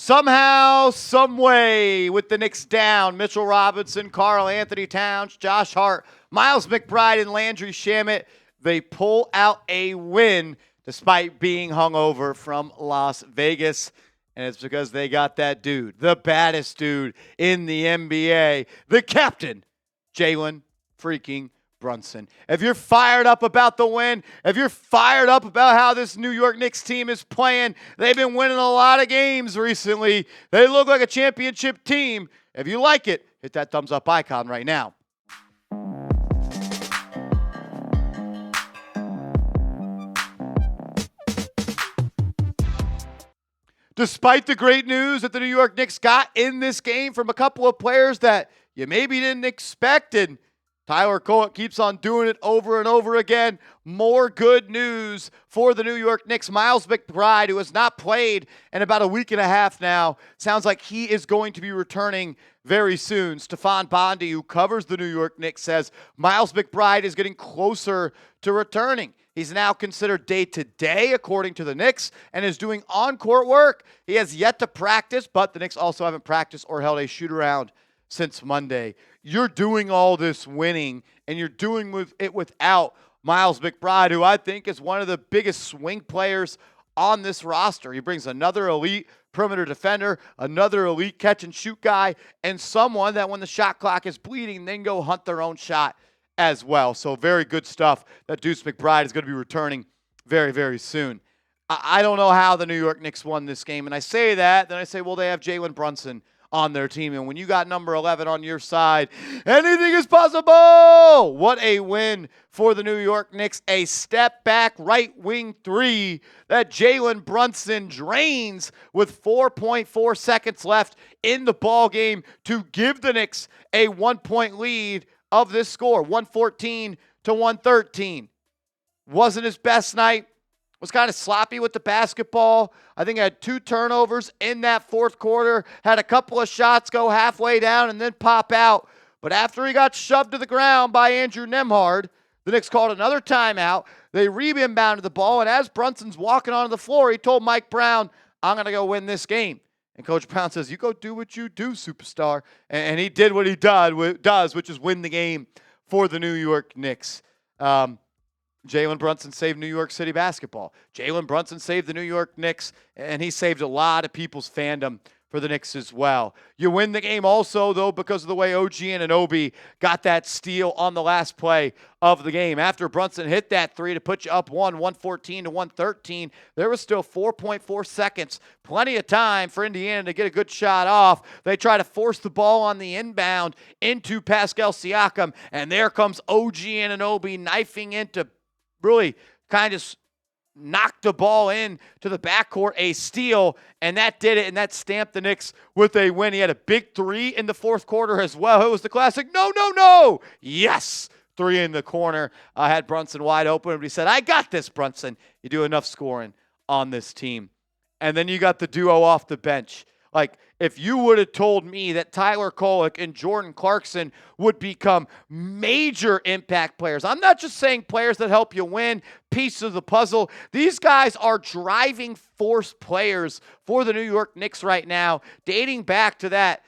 Somehow, some way, with the Knicks down, Mitchell Robinson, Karl Anthony Towns, Josh Hart, Miles McBride, and Landry Shamet, they pull out a win despite being hungover from Las Vegas. And it's because they got that dude, the baddest dude in the NBA, the captain, Jalen freaking Brunson. If you're fired up about the win, if you're fired up about how this New York Knicks team is playing, they've been winning a lot of games recently. They look like a championship team. If you like it, hit that thumbs up icon right now. Despite the great news that the New York Knicks got in this game from a couple of players that you maybe didn't expect, and Tyler Kolek keeps on doing it over and over again. More good news for the New York Knicks. Miles McBride, who has not played in about a week and a half now, sounds like he is going to be returning very soon. Stefan Bondy, who covers the New York Knicks, says Miles McBride is getting closer to returning. He's now considered day-to-day, according to the Knicks, and is doing on-court work. He has yet to practice, but the Knicks also haven't practiced or held a shoot-around since Monday. You're doing all this winning, and you're doing it without Miles McBride, who I think is one of the biggest swing players on this roster. He brings another elite perimeter defender, another elite catch-and-shoot guy, and someone that when the shot clock is bleeding, they can go hunt their own shot as well. So very good stuff that Deuce McBride is going to be returning very, very soon. I don't know how the New York Knicks won this game, and I say that, then I say, well, they have Jalen Brunson on their team. And when you got number 11 on your side, anything is possible. What a win for the New York Knicks. A step back right wing three that Jalen Brunson drains with 4.4 seconds left in the ball game to give the Knicks a 1-point lead of this score, 114 to 113. Wasn't his best night. Was kind of sloppy with the basketball. I think I had 2 turnovers in that fourth quarter. Had a couple of shots go halfway down and then pop out. But after he got shoved to the ground by Andrew Nembhard, the Knicks called another timeout. They rebounded the ball, and as Brunson's walking onto the floor, he told Mike Brown, I'm going to go win this game. And Coach Brown says, you go do what you do, superstar. And he did what he does, which is win the game for the New York Knicks. Jalen Brunson saved New York City basketball. Jalen Brunson saved the New York Knicks, and he saved a lot of people's fandom for the Knicks as well. You win the game also, though, because of the way OG Anunoby got that steal on the last play of the game. After Brunson hit that three to put you up 114 to 113, there was still 4.4 seconds. Plenty of time for Indiana to get a good shot off. They try to force the ball on the inbound into Pascal Siakam, and there comes OG Anunoby knifing into really kind of knocked the ball in to the backcourt, a steal, and that did it, and that stamped the Knicks with a win. He had a big three in the fourth quarter as well. It was the classic, no, no, no, yes, three in the corner. Had Brunson wide open, but he said, I got this, Brunson. You do enough scoring on this team. And then you got the duo off the bench. Like, if you would have told me that Tyler Kolek and Jordan Clarkson would become major impact players, I'm not just saying players that help you win, piece of the puzzle. These guys are driving force players for the New York Knicks right now, dating back to that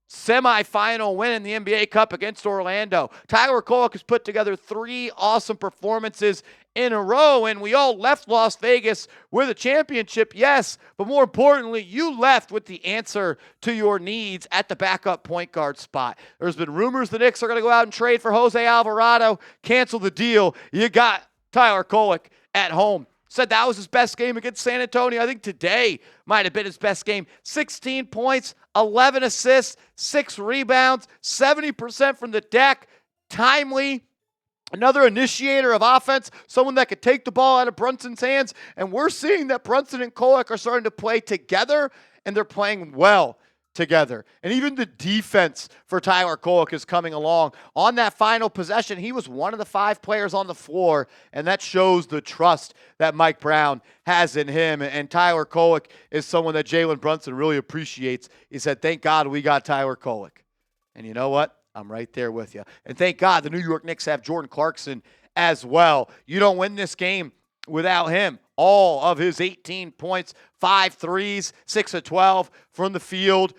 semifinal win in the NBA Cup against Orlando. Tyler Kolek has put together 3 awesome performances in a row, and we all left Las Vegas with a championship, yes, but more importantly, you left with the answer to your needs at the backup point guard spot. There's been rumors the Knicks are going to go out and trade for Jose Alvarado, cancel the deal. You got Tyler Kolek at home. Said that was his best game against San Antonio. I think today might have been his best game. 16 points, 11 assists, 6 rebounds, 70% from the deck, timely. Another initiator of offense, someone that could take the ball out of Brunson's hands. And we're seeing that Brunson and Kolek are starting to play together, and they're playing well together. And even the defense for Tyler Kolek is coming along. On that final possession, he was one of the 5 players on the floor, and that shows the trust that Mike Brown has in him. And Tyler Kolek is someone that Jalen Brunson really appreciates. He said, thank God we got Tyler Kolek. And you know what? I'm right there with you. And thank God the New York Knicks have Jordan Clarkson as well. You don't win this game without him. all of his 18 points, 5 threes, 6 of 12 from the field.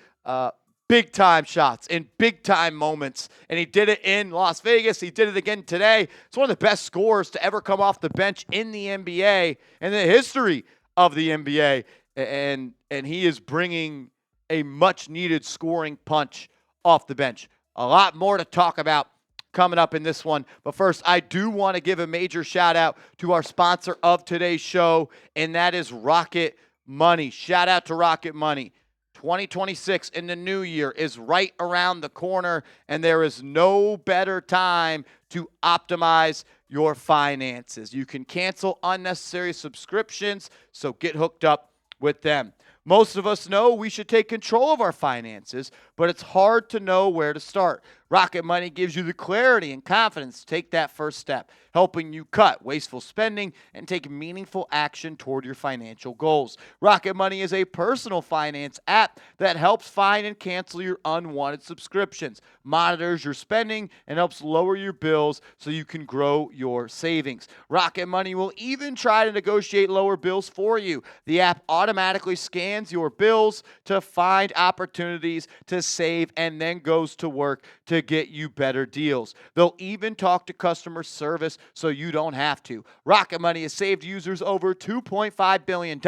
Big time shots in big time moments. And he did it in Las Vegas. He did it again today. It's one of the best scorers to ever come off the bench in the NBA and the history of the NBA. And he is bringing a much needed scoring punch off the bench. A lot more to talk about coming up in this one. But first, I do want to give a major shout out to our sponsor of today's show, and that is Rocket Money. Shout out to Rocket Money. 2026 in the new year is right around the corner, and there is no better time to optimize your finances. You can cancel unnecessary subscriptions, so get hooked up with them. Most of us know we should take control of our finances, but it's hard to know where to start. Rocket Money gives you the clarity and confidence to take that first step, helping you cut wasteful spending and take meaningful action toward your financial goals. Rocket Money is a personal finance app that helps find and cancel your unwanted subscriptions, monitors your spending, and helps lower your bills so you can grow your savings. Rocket Money will even try to negotiate lower bills for you. The app automatically scans your bills to find opportunities to save and then goes to work to get you better deals. They'll even talk to customer service so you don't have to. Rocket Money has saved users over $2.5 billion,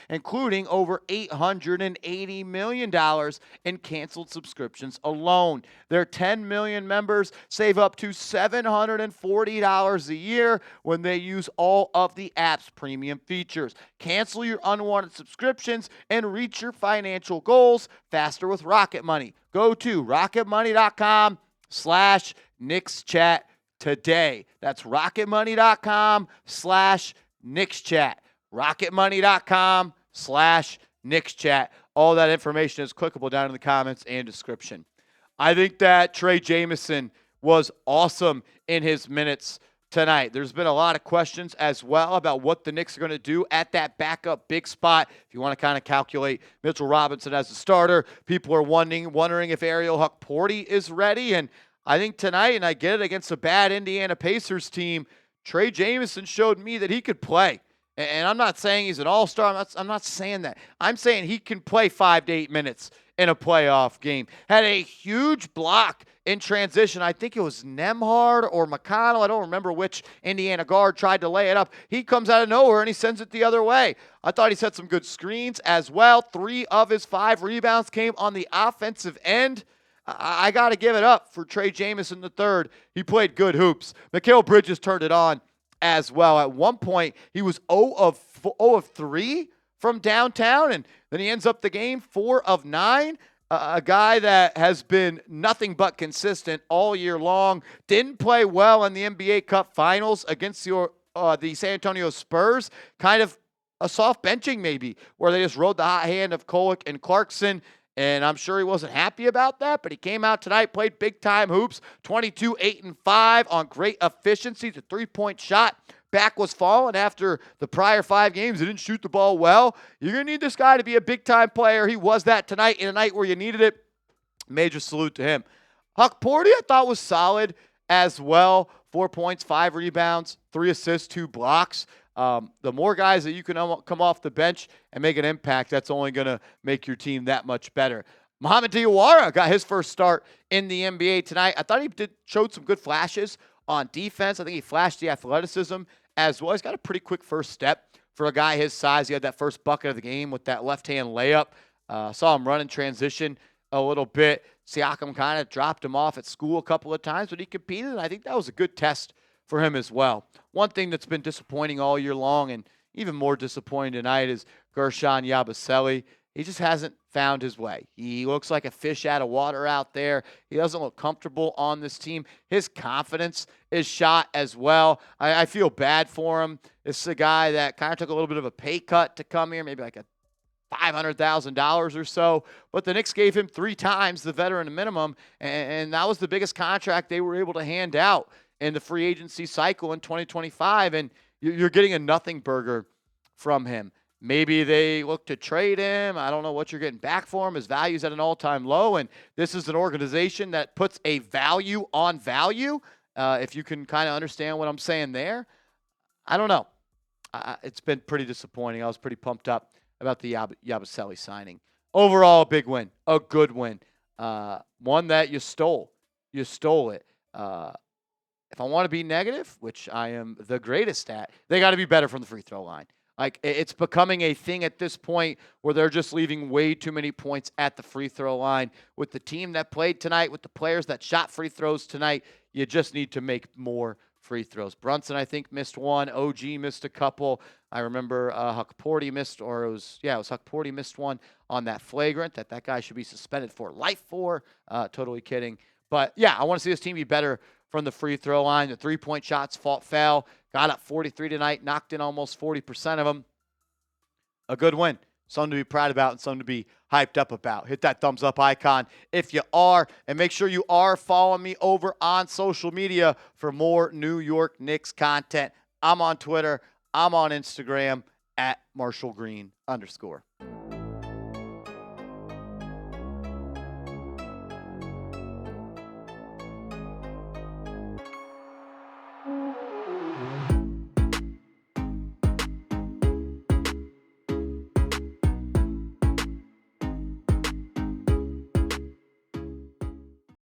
including over $880 million in canceled subscriptions alone. Their 10 million members save up to $740 a year when they use all of the app's premium features. Cancel your unwanted subscriptions and reach your financial goals faster with Rocket Money. Go to rocketmoney.com/KnicksChat today. That's rocketmoney.com/KnicksChat. rocketmoney.com/KnicksChat. All that information is clickable down in the comments and description. I think that Trey Jamison was awesome in his minutes tonight. There's been a lot of questions as well about what the Knicks are going to do at that backup big spot. If you want to kind of calculate Mitchell Robinson as a starter, people are wondering if Ariel Hukporti is ready. And I think tonight, and I get it against a bad Indiana Pacers team, Trey Jamison showed me that he could play. And I'm not saying he's an all-star. I'm not saying that. I'm saying he can play 5 to 8 minutes in a playoff game. Had a huge block in transition. I think it was Nembhard or McConnell. I don't remember which Indiana guard tried to lay it up. He comes out of nowhere and he sends it the other way. I thought he set some good screens as well. 3 of his 5 rebounds came on the offensive end. I got to give it up for Trey Jamison III. He played good hoops. Mikal Bridges turned it on as well. At one point, he was 0 of 3 from downtown, and then he ends up the game 4 of 9. A guy that has been nothing but consistent all year long. Didn't play well in the NBA Cup Finals against the San Antonio Spurs. Kind of a soft benching maybe, where they just rode the hot hand of Kolek and Clarkson. And I'm sure he wasn't happy about that, but he came out tonight, played big-time hoops, 22, 8, and 5 on great efficiency. The three-point shot back was falling after the prior 5 games. He didn't shoot the ball well. You're going to need this guy to be a big-time player. He was that tonight in a night where you needed it. Major salute to him. Hukporti, I thought, was solid as well. 4 points, 5 rebounds, 3 assists, 2 blocks. The more guys that you can come off the bench and make an impact, that's only going to make your team that much better. Mohamed Diawara got his first start in the NBA tonight. I thought he showed some good flashes on defense. I think he flashed the athleticism as well. He's got a pretty quick first step for a guy his size. He had that first bucket of the game with that left-hand layup. Saw him run in transition a little bit. Siakam kind of dropped him off at school a couple of times, but he competed, and I think that was a good test for him as well. One thing that's been disappointing all year long, and even more disappointing tonight, is Gersson Yabusele. He just hasn't found his way. He looks like a fish out of water out there. He doesn't look comfortable on this team. His confidence is shot as well. I feel bad for him. This is a guy that kind of took a little bit of a pay cut to come here, maybe like a $500,000 or so. But the Knicks gave him 3 times the veteran minimum, and that was the biggest contract they were able to hand out in the free agency cycle in 2025, and you're getting a nothing burger from him. Maybe they look to trade him. I don't know what you're getting back for him. His value's at an all-time low, and this is an organization that puts a value on value, if you can kind of understand what I'm saying there. I don't know. It's been pretty disappointing. I was pretty pumped up about the Yabusele signing. Overall, a big win, a good win, one that you stole. You stole it. If I want to be negative, which I am the greatest at, they got to be better from the free throw line. Like, it's becoming a thing at this point where they're just leaving way too many points at the free throw line. With the team that played tonight, with the players that shot free throws tonight, you just need to make more free throws. Brunson, I think, missed one. OG missed a couple. I remember Huck Porty missed, or it was Huck Porty missed one on that flagrant that guy should be suspended for life for. Totally kidding. But, yeah, I want to see this team be better from the free throw line. The three-point shots fell. Got up 43 tonight, knocked in almost 40% of them. A good win. Something to be proud about and something to be hyped up about. Hit that thumbs up icon if you are. And make sure you are following me over on social media for more New York Knicks content. I'm on Twitter. I'm on Instagram at @MarshallGreen_.